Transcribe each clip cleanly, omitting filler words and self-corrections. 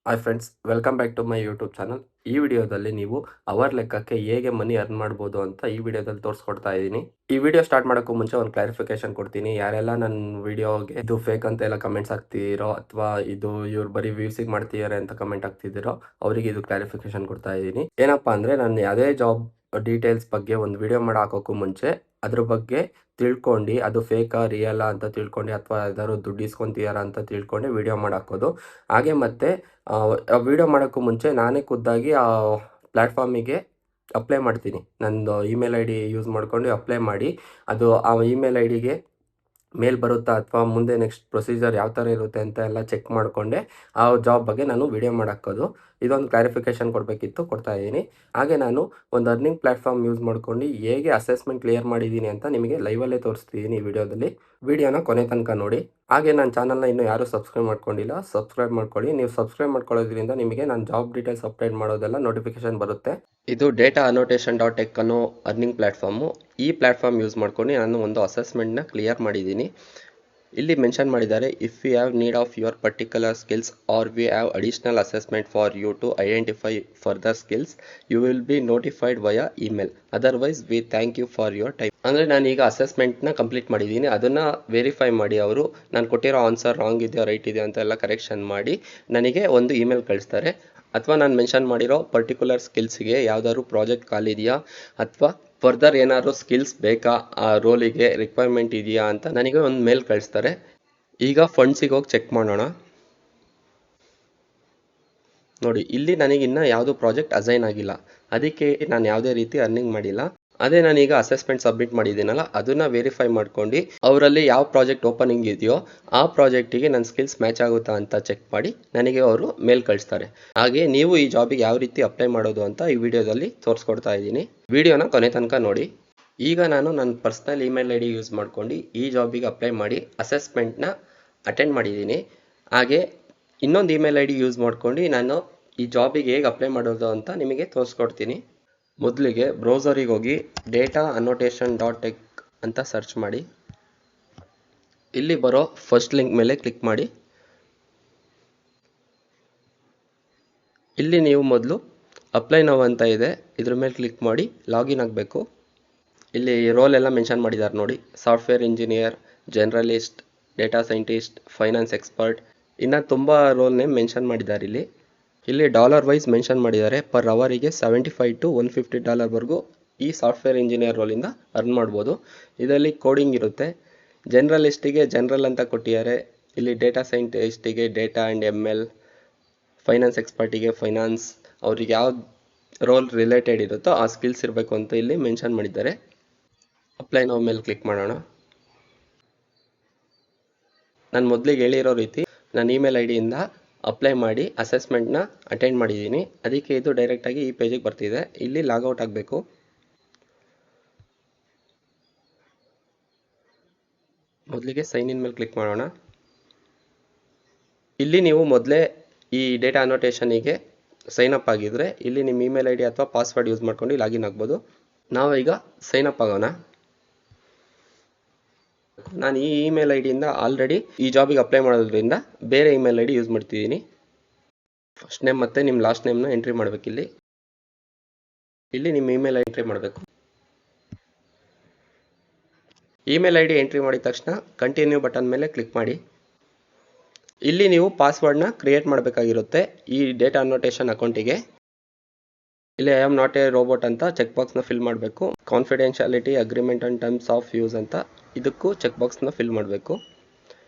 Hi friends, welcome back to my YouTube channel. ಈ ವಿಡಿಯೋದಲ್ಲಿ ನೀವು ಅವರ್ ಲೆಕ್ಕಕ್ಕೆ ಹೇಗೆ ಮನಿ ಅರ್ನ್ ಮಾಡ್ಬೋದು ಅಂತ ಈ ವಿಡಿಯೋದಲ್ಲಿ ತೋರಿಸ್ಕೊಡ್ತಾ ಇದ್ದೀನಿ. ಈ ವಿಡಿಯೋ ಸ್ಟಾರ್ಟ್ ಮಾಡೋಕ್ಕೂ ಮುಂಚೆ ಒಂದು ಕ್ಲಾರಿಫಿಕೇಶನ್ ಕೊಡ್ತೀನಿ. ಯಾರೆಲ್ಲ ನನ್ನ ವಿಡಿಯೋಗೆ ಇದು ಫೇಕ್ ಅಂತ ಎಲ್ಲ ಕಮೆಂಟ್ಸ್ ಹಾಕ್ತಿದ್ದೀರೋ ಅಥವಾ ಇದು ಇವ್ರು ಬರೀ ವ್ಯೂಸಿಗೆ ಮಾಡ್ತಿದ್ದಾರೆ ಅಂತ ಕಮೆಂಟ್ ಹಾಕ್ತಿದ್ದೀರೋ ಅವರಿಗೆ ಇದು ಕ್ಲಾರಿಫಿಕೇಶನ್ ಕೊಡ್ತಾ ಇದ್ದೀನಿ. ಏನಪ್ಪ ಅಂದರೆ, ನಾನು ಯಾವುದೇ ಜಾಬ್ ಡೀಟೇಲ್ಸ್ ಬಗ್ಗೆ ಒಂದು ವಿಡಿಯೋ ಮಾಡಿ ಹಾಕೋಕ್ಕೂ ಮುಂಚೆ ಅದ್ರ ಬಗ್ಗೆ ತಿಳ್ಕೊಂಡು ಅದು ಫೇಕಾ ರಿಯಲಾ ಅಂತ ತಿಳ್ಕೊಂಡು ಅಥವಾ ಯಾವ್ದಾದ್ರು ದುಡ್ಡು ಇಸ್ಕೊಂತೀಯಾರ ಅಂತ ತಿಳ್ಕೊಂಡು ವಿಡಿಯೋ ಮಾಡಿ ಹಾಕೋದು. ಹಾಗೆ ಮತ್ತು ವಿಡಿಯೋ ಮಾಡೋಕ್ಕೂ ಮುಂಚೆ ನಾನೇ ಖುದ್ದಾಗಿ ಆ ಪ್ಲ್ಯಾಟ್ಫಾರ್ಮಿಗೆ ಅಪ್ಲೈ ಮಾಡ್ತೀನಿ. ನಂದು ಇಮೇಲ್ ಐ ಡಿ ಯೂಸ್ ಮಾಡ್ಕೊಂಡು ಅಪ್ಲೈ ಮಾಡಿ ಅದು ಆ ಇಮೇಲ್ ಐ ಡಿಗೆ ಮೇಲ್ ಬರುತ್ತಾ ಅಥವಾ ಮುಂದೆ ನೆಕ್ಸ್ಟ್ ಪ್ರೊಸೀಜರ್ ಯಾವ ಥರ ಇರುತ್ತೆ ಅಂತ ಎಲ್ಲ ಚೆಕ್ ಮಾಡಿಕೊಂಡೆ ಆ ಜಾಬ್ ಬಗ್ಗೆ ನಾನು ವಿಡಿಯೋ ಮಾಡಾಕೋದು. ಇದೊಂದು ಕ್ಲಾರಿಫಿಕೇಷನ್ ಕೊಡಬೇಕಿತ್ತು, ಕೊಡ್ತಾ ಇದ್ದೀನಿ. ಹಾಗೆ ನಾನು ಒಂದು ಅರ್ನಿಂಗ್ ಪ್ಲ್ಯಾಟ್ಫಾರ್ಮ್ ಯೂಸ್ ಮಾಡ್ಕೊಂಡು ಹೇಗೆ ಅಸೆಸ್ಮೆಂಟ್ ಕ್ಲಿಯರ್ ಮಾಡಿದ್ದೀನಿ ಅಂತ ನಿಮಗೆ ಲೈವಲ್ಲೇ ತೋರಿಸ್ತಿದ್ದೀನಿ ಈ ವಿಡಿಯೋದಲ್ಲಿ. ವಿಡಿಯೋನ ಕೊನೆ ತನಕ ನೋಡಿ. ಹಾಗೆ ನನ್ನ ಚಾನಲ್ನ ಇನ್ನೂ ಯಾರೂ ಸಬ್ಸ್ಕ್ರೈಬ್ ಮಾಡ್ಕೊಂಡಿಲ್ಲ, ಸಬ್ಸ್ಕ್ರೈಬ್ ಮಾಡ್ಕೊಳ್ಳಿ. ನೀವು ಸಬ್ಸ್ಕ್ರೈಬ್ ಮಾಡ್ಕೊಳ್ಳೋದ್ರಿಂದ ನಿಮಗೆ ನಾನು ಜಾಬ್ ಡೀಟೇಲ್ಸ್ ಅಪ್ಡೇಟ್ ಮಾಡೋದೆಲ್ಲ ನೋಟಿಫಿಕೇಶನ್ ಬರುತ್ತೆ. ಇದು ಡೇಟಾ ಅನ್ನೋಟೇಷನ್ ಡಾಟ್ ಟೆಕ್ ಅನ್ನೋ ಅರ್ನಿಂಗ್ ಪ್ಲ್ಯಾಟ್ಫಾರ್ಮು. ಈ ಪ್ಲ್ಯಾಟ್ಫಾರ್ಮ್ ಯೂಸ್ ಮಾಡ್ಕೊಂಡು ನಾನು ಒಂದು ಅಸೆಸ್ಮೆಂಟ್ನ ಕ್ಲಿಯರ್ ಮಾಡಿದ್ದೀನಿ. ಇಲ್ಲಿ ಮೆನ್ಷನ್ ಮಾಡಿದ್ದಾರೆ, if you have need of your particular skills or we have additional assessment for you to identify further skills, you will be notified via email. Otherwise we thank you for your time. ಅಂದರೆ ನಾನೀಗ ಅಸೆಸ್ಮೆಂಟ್ನ complete ಮಾಡಿದ್ದೀನಿ. ಅದನ್ನು verify ಮಾಡಿ ಅವರು ನಾನು ಕೊಟ್ಟಿರೋ answer wrong ಇದೆಯೋ right ಇದೆಯೋ ಅಂತೆಲ್ಲ ಕರೆಕ್ಷನ್ ಮಾಡಿ ನನಗೆ ಒಂದು ಇಮೇಲ್ ಕಳಿಸ್ತಾರೆ. ಅಥವಾ ನಾನು ಮೆನ್ಷನ್ ಮಾಡಿರೋ ಪರ್ಟಿಕ್ಯುಲರ್ ಸ್ಕಿಲ್ಸ್ಗೆ ಯಾವ್ದಾದ್ರು ಪ್ರಾಜೆಕ್ಟ್ ಖಾಲಿ ಇದೆಯಾ ಅಥವಾ ಫರ್ದರ್ ಏನಾದ್ರು ಸ್ಕಿಲ್ಸ್ ಬೇಕಾ, ಆ ರೋಲಿಗೆ ರಿಕ್ವೈರ್ಮೆಂಟ್ ಇದೆಯಾ ಅಂತ ನನಗೆ ಒಂದು ಮೇಲ್ ಕಳಿಸ್ತಾರೆ. ಈಗ ಫಂಡ್ಸಿಗೆ ಹೋಗಿ ಚೆಕ್ ಮಾಡೋಣ. ನೋಡಿ, ಇಲ್ಲಿ ನನಗಿನ್ನ ಯಾವುದು ಪ್ರಾಜೆಕ್ಟ್ ಅಸೈನ್ ಆಗಿಲ್ಲ, ಅದಕ್ಕೆ ನಾನು ಯಾವುದೇ ರೀತಿ ಅರ್ನಿಂಗ್ ಮಾಡಿಲ್ಲ. ಅದೇ ನಾನೀಗ ಅಸೆಸ್ಮೆಂಟ್ ಸಬ್ಮಿಟ್ ಮಾಡಿದ್ದೀನಲ್ಲ, ಅದನ್ನು ವೆರಿಫೈ ಮಾಡ್ಕೊಂಡು ಅವರಲ್ಲಿ ಯಾವ ಪ್ರಾಜೆಕ್ಟ್ ಓಪನಿಂಗ್ ಇದೆಯೋ ಆ ಪ್ರಾಜೆಕ್ಟಿಗೆ ನನ್ನ ಸ್ಕಿಲ್ಸ್ ಮ್ಯಾಚ್ ಆಗುತ್ತಾ ಅಂತ ಚೆಕ್ ಮಾಡಿ ನನಗೆ ಅವರು ಮೇಲ್ ಕಳಿಸ್ತಾರೆ. ಹಾಗೆ ನೀವು ಈ ಜಾಬಿಗೆ ಯಾವ ರೀತಿ ಅಪ್ಲೈ ಮಾಡೋದು ಅಂತ ಈ ವಿಡಿಯೋದಲ್ಲಿ ತೋರಿಸ್ಕೊಡ್ತಾ ಇದ್ದೀನಿ. ವಿಡಿಯೋನ ಕೊನೆ ತನಕ ನೋಡಿ. ಈಗ ನಾನು ನನ್ನ personal email I D use ಮಾಡ್ಕೊಂಡು ಈ ಜಾಬಿಗೆ ಅಪ್ಲೈ ಮಾಡಿ ಅಸೆಸ್ಮೆಂಟ್ನ ಅಟೆಂಡ್ ಮಾಡಿದ್ದೀನಿ. ಹಾಗೆ ಇನ್ನೊಂದು ಇಮೇಲ್ ಐ ಡಿ ಯೂಸ್ ಮಾಡ್ಕೊಂಡು ನಾನು ಈ ಜಾಬಿಗೆ ಹೇಗೆ ಅಪ್ಲೈ ಮಾಡೋದು ಅಂತ ನಿಮಗೆ ತೋರಿಸ್ಕೊಡ್ತೀನಿ. ಮೊದಲಿಗೆ ಬ್ರೌಸರಿಗೆ ಹೋಗಿ ಡೇಟಾ ಅನ್ನೋಟೇಷನ್ ಡಾಟ್ ಟೆಕ್ ಅಂತ ಸರ್ಚ್ ಮಾಡಿ. ಇಲ್ಲಿ ಬರೋ ಫಸ್ಟ್ ಲಿಂಕ್ ಮೇಲೆ ಕ್ಲಿಕ್ ಮಾಡಿ. ಇಲ್ಲಿ ನೀವು ಮೊದಲು ಅಪ್ಲೈ ನೌ ಅಂತ ಇದೆ, ಇದ್ರ ಮೇಲೆ ಕ್ಲಿಕ್ ಮಾಡಿ ಲಾಗಿನ್ ಆಗಬೇಕು. ಇಲ್ಲಿ ರೋಲ್ ಎಲ್ಲ ಮೆನ್ಷನ್ ಮಾಡಿದ್ದಾರೆ ನೋಡಿ, software engineer, journalist, data scientist, finance expert, ಇನ್ನು ತುಂಬ ರೋಲ್ ನೇಮ್ ಮೆನ್ಷನ್ ಮಾಡಿದ್ದಾರೆ. ಇಲ್ಲಿ ಡಾಲರ್ ವೈಸ್ ಮೆನ್ಷನ್ ಮಾಡಿದ್ದಾರೆ. ಪರ್ ಅವರಿಗೆ $75 to $150ವರೆಗೂ ಈ ಸಾಫ್ಟ್ವೇರ್ ಇಂಜಿನಿಯರ್ ರೋಲಿಂದ ಅರ್ನ್ ಮಾಡ್ಬೋದು. ಇದರಲ್ಲಿ ಕೋಡಿಂಗ್ ಇರುತ್ತೆ. ಜರ್ನಲಿಸ್ಟಿಗೆ ಜನರಲ್ ಅಂತ ಕೊಟ್ಟಿದ್ದಾರೆ. ಇಲ್ಲಿ ಡೇಟಾ ಸೈಂಟಿಸ್ಟಿಗೆ ಡೇಟಾ ಆ್ಯಂಡ್ ML, ಫೈನಾನ್ಸ್ ಎಕ್ಸ್ಪರ್ಟಿಗೆ ಫೈನಾನ್ಸ್, ಅವ್ರಿಗೆ ಯಾವ ರೋಲ್ ರಿಲೇಟೆಡ್ ಇರುತ್ತೋ ಆ ಸ್ಕಿಲ್ಸ್ ಇರಬೇಕು ಅಂತ ಇಲ್ಲಿ ಮೆನ್ಷನ್ ಮಾಡಿದ್ದಾರೆ. ಅಪ್ಲೈ ನೌ ಮೇಲೆ ಕ್ಲಿಕ್ ಮಾಡೋಣ. ನಾನು ಮೊದಲಿಗೆ ಹೇಳಿರೋ ರೀತಿ ನನ್ನ ಇಮೇಲ್ ಐ ಡಿಯಿಂದ ಅಪ್ಲೈ ಮಾಡಿ ಅಸೆಸ್ಮೆಂಟ್ನ ಅಟೆಂಡ್ ಮಾಡಿದ್ದೀನಿ. ಅದಕ್ಕೆ ಇದು ಡೈರೆಕ್ಟಾಗಿ ಈ ಪೇಜಿಗೆ ಬರ್ತಿದೆ. ಇಲ್ಲಿ ಲಾಗೌಟ್ ಆಗಬೇಕು. ಮೊದಲಿಗೆ ಸೈನ್ ಇನ್ ಮೇಲೆ ಕ್ಲಿಕ್ ಮಾಡೋಣ. ಇಲ್ಲಿ ನೀವು ಮೊದಲೇ ಈ ಡೇಟಾ ಅನ್ನೋಟೇಷನಿಗೆ ಸೈನ್ ಅಪ್ ಆಗಿದ್ರೆ ಇಲ್ಲಿ ನಿಮ್ಮ ಇಮೇಲ್ ಐ ಡಿ ಅಥವಾ ಪಾಸ್ವರ್ಡ್ ಯೂಸ್ ಮಾಡ್ಕೊಂಡು ಲಾಗಿನ್ ಆಗ್ಬೋದು. ನಾವೀಗ ಸೈನ್ ಅಪ್ ಆಗೋಣ. ನಾನು ಈ ಇಮೇಲ್ ಐ ಡಿಯಿಂದ ಆಲ್ರೆಡಿ ಈ ಜಾಬಿಗೆ ಅಪ್ಲೈ ಮಾಡೋದ್ರಿಂದ ಬೇರೆ ಇಮೇಲ್ ಐ ಡಿ ಯೂಸ್ ಮಾಡ್ತಿದ್ದೀನಿ. ಫಸ್ಟ್ ನೇಮ್ ಮತ್ತು ನಿಮ್ಮ ಲಾಸ್ಟ್ ನೇಮ್ನ ಎಂಟ್ರಿ ಮಾಡಬೇಕು. ಇಲ್ಲಿ ನಿಮ್ಮ ಇಮೇಲ್ ಎಂಟ್ರಿ ಮಾಡಬೇಕು. ಇಮೇಲ್ ಐ ಡಿ ಎಂಟ್ರಿ ಮಾಡಿದ ತಕ್ಷಣ ಕಂಟಿನ್ಯೂ ಬಟನ್ ಮೇಲೆ ಕ್ಲಿಕ್ ಮಾಡಿ. ಇಲ್ಲಿ ನೀವು ಪಾಸ್ವರ್ಡ್ನ ಕ್ರಿಯೇಟ್ ಮಾಡಬೇಕಾಗಿರುತ್ತೆ ಈ ಡೇಟಾ ಅನ್ನೋಟೇಷನ್ ಅಕೌಂಟಿಗೆ. ಇಲ್ಲಿ I am not a robot ಅಂತ ಚೆಕ್ ಬಾಕ್ಸ್ನ ಫಿಲ್ ಮಾಡಬೇಕು. Confidentiality agreement on terms of use ಅಂತ ಇದಕ್ಕೂ ಚೆಕ್ ಬಾಕ್ಸ್ನ ಫಿಲ್ ಮಾಡಬೇಕು.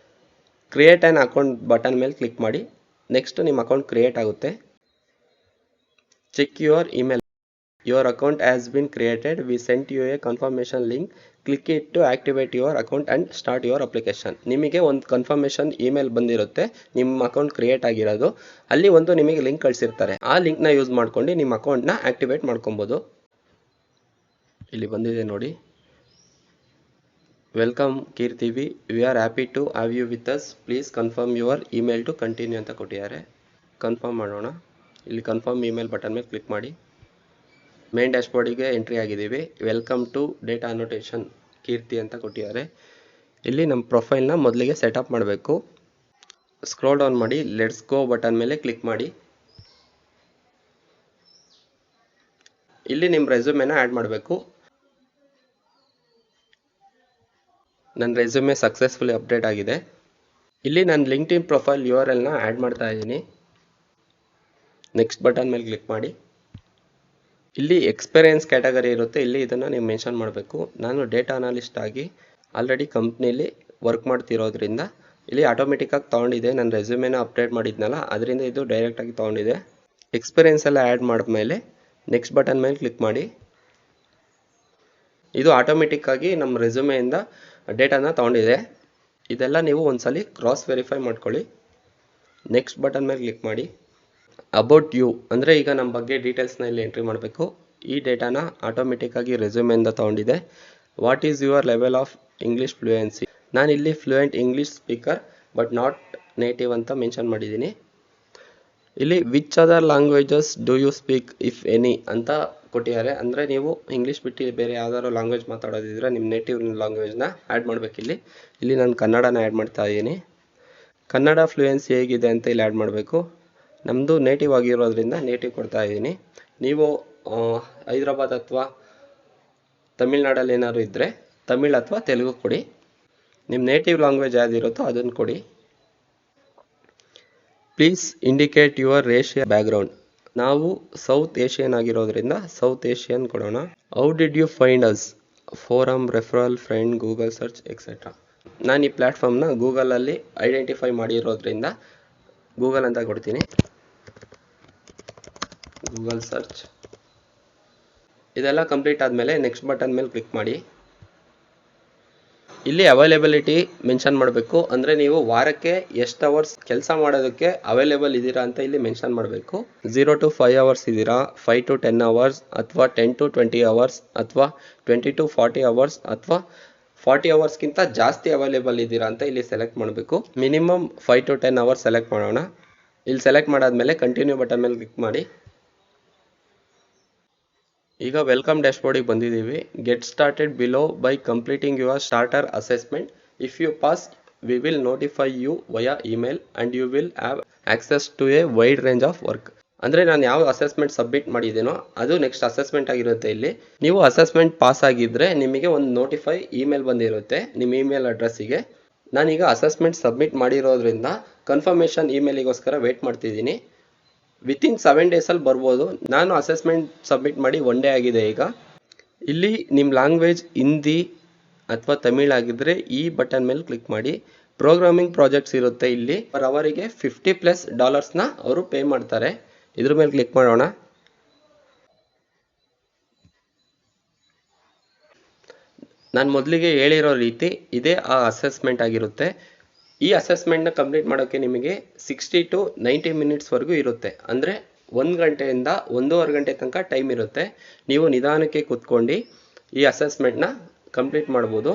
ಕ್ರಿಯೇಟ್ ಆ್ಯನ್ ಅಕೌಂಟ್ ಬಟನ್ ಮೇಲೆ ಕ್ಲಿಕ್ ಮಾಡಿ. ನೆಕ್ಸ್ಟ್ ನಿಮ್ಮ ಅಕೌಂಟ್ ಕ್ರಿಯೇಟ್ ಆಗುತ್ತೆ. Check your email. Your account has been created. We sent you a confirmation link. Click it to activate your account and start your application. ನಿಮಗೆ ಒಂದು confirmation email ಬಂದಿರುತ್ತೆ, ನಿಮ್ಮ account create ಆಗಿರೋದು. ಅಲ್ಲಿ ಒಂದು ನಿಮಗೆ ಲಿಂಕ್ ಕಳಿಸಿರ್ತಾರೆ. ಆ ಲಿಂಕ್ನ ಯೂಸ್ ಮಾಡ್ಕೊಂಡು ನಿಮ್ಮ ಅಕೌಂಟ್ನ ಆಕ್ಟಿವೇಟ್ ಮಾಡ್ಕೊಬೋದು. ಇಲ್ಲಿ ಬಂದಿದೆ ನೋಡಿ, welcome Keerthi we are happy to have you with us. Please confirm your email to continue ಅಂತ ಕೊಟ್ಟಿದ್ದಾರೆ. ಕನ್ಫರ್ಮ್ ಮಾಡೋಣ. ಇಲ್ಲಿ ಕನ್ಫರ್ಮ್ ಇಮೇಲ್ ಬಟನ್ ಮೇಲೆ ಕ್ಲಿಕ್ ಮಾಡಿ. ಮೇನ್ ಡ್ಯಾಶ್ಬೋರ್ಡಿಗೆ ಎಂಟ್ರಿ ಆಗಿದ್ದೀವಿ. Welcome to data annotation Keerthi ಅಂತ ಕೊಟ್ಟಿದ್ದಾರೆ. ಇಲ್ಲಿ ನಮ್ಮ ಪ್ರೊಫೈಲ್ನ ಮೊದಲಿಗೆ ಸೆಟಪ್ ಮಾಡಬೇಕು. ಸ್ಕ್ರೋಲ್ ಡೌನ್ ಮಾಡಿ ಲೆಟ್ಸ್ ಗೋ ಬಟನ್ ಮೇಲೆ ಕ್ಲಿಕ್ ಮಾಡಿ. ಇಲ್ಲಿ ನಿಮ್ಮ ರೆಸ್ಯೂಮೆನ ಆ್ಯಡ್ ಮಾಡಬೇಕು. ನನ್ನ ರೆಸ್ಯೂಮೆ ಸಕ್ಸಸ್ಫುಲಿ ಅಪ್ಡೇಟ್ ಆಗಿದೆ. ಇಲ್ಲಿ ನನ್ನ ಲಿಂಕ್ಡ್ಇನ್ ಪ್ರೊಫೈಲ್ URLನ ಆ್ಯಡ್ ಮಾಡ್ತಾ ಇದ್ದೀನಿ. ನೆಕ್ಸ್ಟ್ ಬಟನ್ ಮೇಲೆ ಕ್ಲಿಕ್ ಮಾಡಿ. ಇಲ್ಲಿ ಎಕ್ಸ್ಪೀರಿಯನ್ಸ್ ಕ್ಯಾಟಗರಿ ಇರುತ್ತೆ, ಇಲ್ಲಿ ಇದನ್ನು ನೀವು ಮೆನ್ಷನ್ ಮಾಡಬೇಕು. ನಾನು ಡೇಟಾ ಅನಾಲಿಸ್ಟ್ ಆಗಿ ಆಲ್ರೆಡಿ ಕಂಪ್ನಿಲಿ ವರ್ಕ್ ಮಾಡ್ತಿರೋದ್ರಿಂದ ಇಲ್ಲಿ ಆಟೋಮೆಟಿಕ್ಕಾಗಿ ತೊಗೊಂಡಿದೆ. ನನ್ನ ರೆಸ್ಯೂಮೆನ ಅಪ್ಡೇಟ್ ಮಾಡಿದ್ನಲ್ಲ, ಅದರಿಂದ ಇದು ಡೈರೆಕ್ಟಾಗಿ ತೊಗೊಂಡಿದೆ. ಎಕ್ಸ್ಪೀರಿಯನ್ಸ್ ಎಲ್ಲ ಆ್ಯಡ್ ಮಾಡಿದ್ಮೇಲೆ ನೆಕ್ಸ್ಟ್ ಬಟನ್ ಮೇಲೆ ಕ್ಲಿಕ್ ಮಾಡಿ. ಇದು ಆಟೋಮೆಟಿಕ್ಕಾಗಿ ನಮ್ಮ ರೆಸ್ಯೂಮೆಯಿಂದ ಡೇಟಾನ ತೊಗೊಂಡಿದೆ. ಇದೆಲ್ಲ ನೀವು ಒಂದ್ಸಲಿ ಕ್ರಾಸ್ ವೆರಿಫೈ ಮಾಡ್ಕೊಳ್ಳಿ. ನೆಕ್ಸ್ಟ್ ಬಟನ್ ಮೇಲೆ ಕ್ಲಿಕ್ ಮಾಡಿ. ಅಬೌಟ್ ಯು ಅಂದರೆ ಈಗ ನಮ್ಮ ಬಗ್ಗೆ ಡೀಟೇಲ್ಸ್ನ ಇಲ್ಲಿ ಎಂಟ್ರಿ ಮಾಡಬೇಕು. ಈ ಡೇಟಾನ ಆಟೋಮೆಟಿಕ್ಕಾಗಿ ರೆಸ್ಯೂಮೆಯಿಂದ ತೊಗೊಂಡಿದೆ. What is your level of English fluency? ನಾನಿಲ್ಲಿ fluent English speaker but not native ಅಂತ ಮೆನ್ಷನ್ ಮಾಡಿದ್ದೀನಿ. ಇಲ್ಲಿ which other languages do you speak if any ಅಂತ ಕೊಟ್ಟಿದ್ದಾರೆ. ಅಂದರೆ ನೀವು ಇಂಗ್ಲೀಷ್ ಬಿಟ್ಟು ಬೇರೆ ಯಾವ್ದಾದ್ರು ಲ್ಯಾಂಗ್ವೇಜ್ ಮಾತಾಡೋದಿದ್ರೆ ನಿಮ್ಮ ನೇಟಿವ್ ಲ್ಯಾಂಗ್ವೇಜ್ನ ಆ್ಯಡ್ ಮಾಡಬೇಕಿಲ್ಲಿ. ಇಲ್ಲಿ ನಾನು ಕನ್ನಡನ ಆ್ಯಡ್ ಮಾಡ್ತಾ ಇದ್ದೀನಿ. ಕನ್ನಡ ಫ್ಲೂಯೆನ್ಸಿ ಹೇಗಿದೆ ಅಂತ ಇಲ್ಲಿ ಆ್ಯಡ್ ಮಾಡಬೇಕು. ನಮ್ಮದು ನೇಟಿವ್ ಆಗಿರೋದ್ರಿಂದ ನೇಟಿವ್ ಕೊಡ್ತಾ ಇದ್ದೀನಿ. ನೀವು ಹೈದ್ರಾಬಾದ್ ಅಥವಾ ತಮಿಳ್ನಾಡಲ್ಲಿ ಏನಾದ್ರು ಇದ್ದರೆ ತಮಿಳ್ ಅಥವಾ ತೆಲುಗು ಕೊಡಿ. ನಿಮ್ಮ ನೇಟಿವ್ ಲ್ಯಾಂಗ್ವೇಜ್ ಯಾವುದಿರುತ್ತೋ ಅದನ್ನು ಕೊಡಿ. Please indicate your Asia background. ನಾವು ಸೌತ್ ಏಷ್ಯನ್ ಆಗಿರೋದ್ರಿಂದ ಸೌತ್ ಏಷ್ಯನ್ ಕೊಡೋಣ. How did you find us? Forum, referral, friend, Google search etcetera. ನಾನು ಈ ಪ್ಲ್ಯಾಟ್ಫಾರ್ಮ್ನ ಗೂಗಲಲ್ಲಿ ಐಡೆಂಟಿಫೈ ಮಾಡಿರೋದ್ರಿಂದ ಗೂಗಲ್ ಅಂತ ಕೊಡ್ತೀನಿ. Google search. ಇದೆಲ್ಲ ಕಂಪ್ಲೀಟ್ ಆದಮೇಲೆ ನೆಕ್ಸ್ಟ್ ಬಟನ್ ಮೇಲೆ ಕ್ಲಿಕ್ ಮಾಡಿ. ಇಲ್ಲಿ ಅವೈಲೇಬಿಲಿಟಿ ಮೆನ್ಷನ್ ಮಾಡಬೇಕು. ಅಂದರೆ ನೀವು ವಾರಕ್ಕೆ ಎಷ್ಟು ಅವರ್ಸ್ ಕೆಲಸ ಮಾಡೋದಕ್ಕೆ ಅವೈಲೇಬಲ್ ಇದ್ದೀರಾ ಅಂತ ಇಲ್ಲಿ ಮೆನ್ಷನ್ ಮಾಡಬೇಕು. 0 to 5 hours ಇದ್ದೀರಾ, 5 to 10 hours, ಅಥವಾ 10 to 20 hours, ಅಥವಾ 20 to 40 hours, ಅಥವಾ 40 hours ಜಾಸ್ತಿ ಅವೈಲೇಬಲ್ ಇದ್ದೀರಾ ಅಂತ ಇಲ್ಲಿ ಸೆಲೆಕ್ಟ್ ಮಾಡಬೇಕು. ಮಿನಿಮಮ್ 5 to 10 hours ಸೆಲೆಕ್ಟ್ ಮಾಡೋಣ. ಇಲ್ಲಿ ಸೆಲೆಕ್ಟ್ ಮಾಡಾದ್ಮೇಲೆ ಕಂಟಿನ್ಯೂ ಬಟನ್ ಮೇಲೆ ಕ್ಲಿಕ್ ಮಾಡಿ. ಈಗ ವೆಲ್ಕಮ್ ಡ್ಯಾಶ್ಬೋರ್ಡಿಗೆ ಬಂದಿದ್ದೀವಿ. Get started below by completing your starter assessment. If you pass we will notify you via email and you will have access to a wide range of work. ಅಂದರೆ ನಾನು ಯಾವ assessment submit ಮಾಡಿದ್ದೀನೋ ಅದು next assessment ಆಗಿರುತ್ತೆ. ಇಲ್ಲಿ ನೀವು assessment pass ಆಗಿದ್ದರೆ ನಿಮಗೆ ಒಂದು ನೋಟಿಫೈ ಇಮೇಲ್ ಬಂದಿರುತ್ತೆ ನಿಮ್ಮ ಇಮೇಲ್ ಅಡ್ರೆಸ್ಸಿಗೆ. ನಾನೀಗ ಅಸೆಸ್ಮೆಂಟ್ ಸಬ್ಮಿಟ್ ಮಾಡಿರೋದ್ರಿಂದ ಕನ್ಫರ್ಮೇಷನ್ ಇಮೇಲಿಗೋಸ್ಕರ ವೆಯ್ಟ್ ಮಾಡ್ತಿದ್ದೀನಿ. ವಿತಿನ್ 7 days ಬರ್ಬೋದು. ನಾನು ಅಸೆಸ್ಮೆಂಟ್ ಸಬ್ಮಿಟ್ ಮಾಡಿ 1 day ಆಗಿದೆ. ಈಗ ಇಲ್ಲಿ ನಿಮ್ಮ ಲ್ಯಾಂಗ್ವೇಜ್ ಹಿಂದಿ ಅಥವಾ ತಮಿಳ್ ಆಗಿದ್ದರೆ ಈ ಬಟನ್ ಮೇಲೆ ಕ್ಲಿಕ್ ಮಾಡಿ. ಪ್ರೋಗ್ರಾಮಿಂಗ್ ಪ್ರಾಜೆಕ್ಟ್ಸ್ ಇರುತ್ತೆ. ಇಲ್ಲಿ ಪರ್ ಅವರಿಗೆ $50+ ಅವರು ಪೇ ಮಾಡ್ತಾರೆ. ಇದ್ರ ಮೇಲೆ ಕ್ಲಿಕ್ ಮಾಡೋಣ. ನಾನು ಮೊದಲಿಗೆ ಹೇಳಿರೋ ರೀತಿ ಇದೇ ಆ ಅಸೆಸ್ಮೆಂಟ್ ಆಗಿರುತ್ತೆ. ಈ ಅಸೆಸ್ಮೆಂಟ್ನ ಕಂಪ್ಲೀಟ್ ಮಾಡೋಕ್ಕೆ ನಿಮಗೆ 60 to 90 minutesವರೆಗೂ ಇರುತ್ತೆ. ಅಂದರೆ 1 ಗಂಟೆಯಿಂದ 1.5 ಗಂಟೆ ತನಕ ಟೈಮ್ ಇರುತ್ತೆ. ನೀವು ನಿಧಾನಕ್ಕೆ ಕೂತ್ಕೊಂಡು ಈ ಅಸೆಸ್ಮೆಂಟ್ನ ಕಂಪ್ಲೀಟ್ ಮಾಡ್ಬೋದು.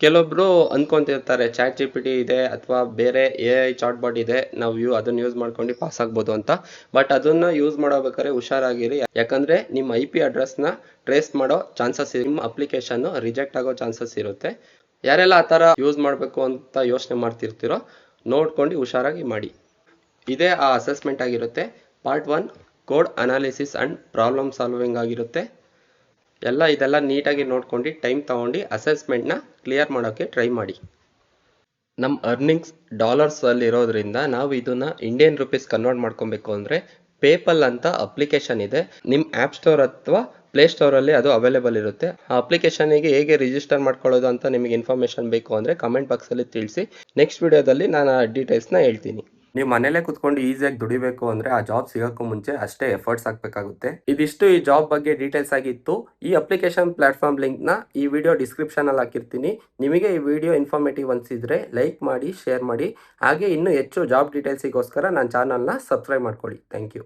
ಕೆಲವೊಬ್ಬರು ಅಂದ್ಕೊತಿರ್ತಾರೆ ChatGPT ಇದೆ ಅಥವಾ ಬೇರೆ AI ಚಾಟ್ಬಾಟ್ ಇದೆ, ನಾವು ಅದನ್ನು ಯೂಸ್ ಮಾಡ್ಕೊಂಡು ಪಾಸ್ ಆಗ್ಬೋದು ಅಂತ. ಬಟ್ ಅದನ್ನು ಯೂಸ್ ಮಾಡೋಬೇಕಾದ್ರೆ ಹುಷಾರಾಗಿರಿ. ಯಾಕಂದರೆ ನಿಮ್ಮ IP ಅಡ್ರೆಸ್ನ ಟ್ರೇಸ್ ಮಾಡೋ ಚಾನ್ಸಸ್, ನಿಮ್ಮ ಅಪ್ಲಿಕೇಶನ್ನು ರಿಜೆಕ್ಟ್ ಆಗೋ ಚಾನ್ಸಸ್ ಇರುತ್ತೆ. ಯಾರೆಲ್ಲ ಆ ಥರ ಯೂಸ್ ಮಾಡಬೇಕು ಅಂತ ಯೋಚನೆ ಮಾಡ್ತಿರ್ತೀರೋ ನೋಡ್ಕೊಂಡು ಹುಷಾರಾಗಿ ಮಾಡಿ. ಇದೇ ಆ ಅಸೆಸ್ಮೆಂಟ್ ಆಗಿರುತ್ತೆ. Part 1 code analysis and problem solving ಆಗಿರುತ್ತೆ. ಇದೆಲ್ಲ ನೀಟಾಗಿ ನೋಡ್ಕೊಂಡು ಟೈಮ್ ತೊಗೊಂಡು ಅಸೆಸ್ಮೆಂಟ್ನ ಕ್ಲಿಯರ್ ಮಾಡೋಕ್ಕೆ ಟ್ರೈ ಮಾಡಿ. ನಮ್ಮ ಅರ್ನಿಂಗ್ಸ್ ಡಾಲರ್ಸಲ್ಲಿ ಇರೋದ್ರಿಂದ ನಾವು ಇದನ್ನು ಇಂಡಿಯನ್ ರುಪೀಸ್ ಕನ್ವರ್ಟ್ ಮಾಡ್ಕೊಬೇಕು ಅಂದರೆ ಪೇಪಲ್ ಅಂತ ಅಪ್ಲಿಕೇಶನ್ ಇದೆ. ನಿಮ್ಮ ಆ್ಯಪ್ ಸ್ಟೋರ್ ಅಥವಾ ಪ್ಲೇಸ್ಟೋರಲ್ಲಿ ಅದು ಅವೈಲೇಬಲ್ ಇರುತ್ತೆ. ಆ ಅಪ್ಲಿಕೇಶನಿಗೆ ಹೇಗೆ ರಿಜಿಸ್ಟರ್ ಮಾಡ್ಕೊಳ್ಳೋದು ಅಂತ ನಿಮಗೆ ಇನ್ಫಾರ್ಮೇಷನ್ ಬೇಕು ಅಂದರೆ ಕಮೆಂಟ್ ಬಾಕ್ಸಲ್ಲಿ ತಿಳಿಸಿ. ನೆಕ್ಸ್ಟ್ ವಿಡಿಯೋದಲ್ಲಿ ನಾನು ಆ ಡೀಟೇಲ್ಸ್ನ ಹೇಳ್ತೀನಿ. ನೀವು ಮನೇಲೇ ಕುತ್ಕೊಂಡು ಈಸಿಯಾಗಿ ದುಡಿಬೇಕು ಅಂದರೆ ಆ ಜಾಬ್ ಸಿಗೋಕ್ಕೂ ಮುಂಚೆ ಅಷ್ಟೇ ಎಫರ್ಟ್ಸ್ ಹಾಕಬೇಕಾಗುತ್ತೆ. ಇದಿಷ್ಟು ಈ ಜಾಬ್ ಬಗ್ಗೆ ಡೀಟೇಲ್ಸ್ ಆಗಿತ್ತು. ಈ ಅಪ್ಲಿಕೇಶನ್ ಪ್ಲಾಟ್ಫಾರ್ಮ್ ಲಿಂಕ್ನ ಈ ವಿಡಿಯೋ ಡಿಸ್ಕ್ರಿಪ್ಷನಲ್ಲಿ ಹಾಕಿರ್ತೀನಿ. ನಿಮಗೆ ಈ ವಿಡಿಯೋ ಇನ್ಫಾರ್ಮೇಟಿವ್ ಅನಿಸಿದರೆ ಲೈಕ್ ಮಾಡಿ, ಶೇರ್ ಮಾಡಿ. ಹಾಗೆ ಇನ್ನೂ ಹೆಚ್ಚು ಜಾಬ್ ಡೀಟೇಲ್ಸಿಗೋಸ್ಕರ ನನ್ನ ಚಾನಲ್ನ ಸಬ್ಸ್ಕ್ರೈಬ್ ಮಾಡ್ಕೊಳ್ಳಿ. Thank you.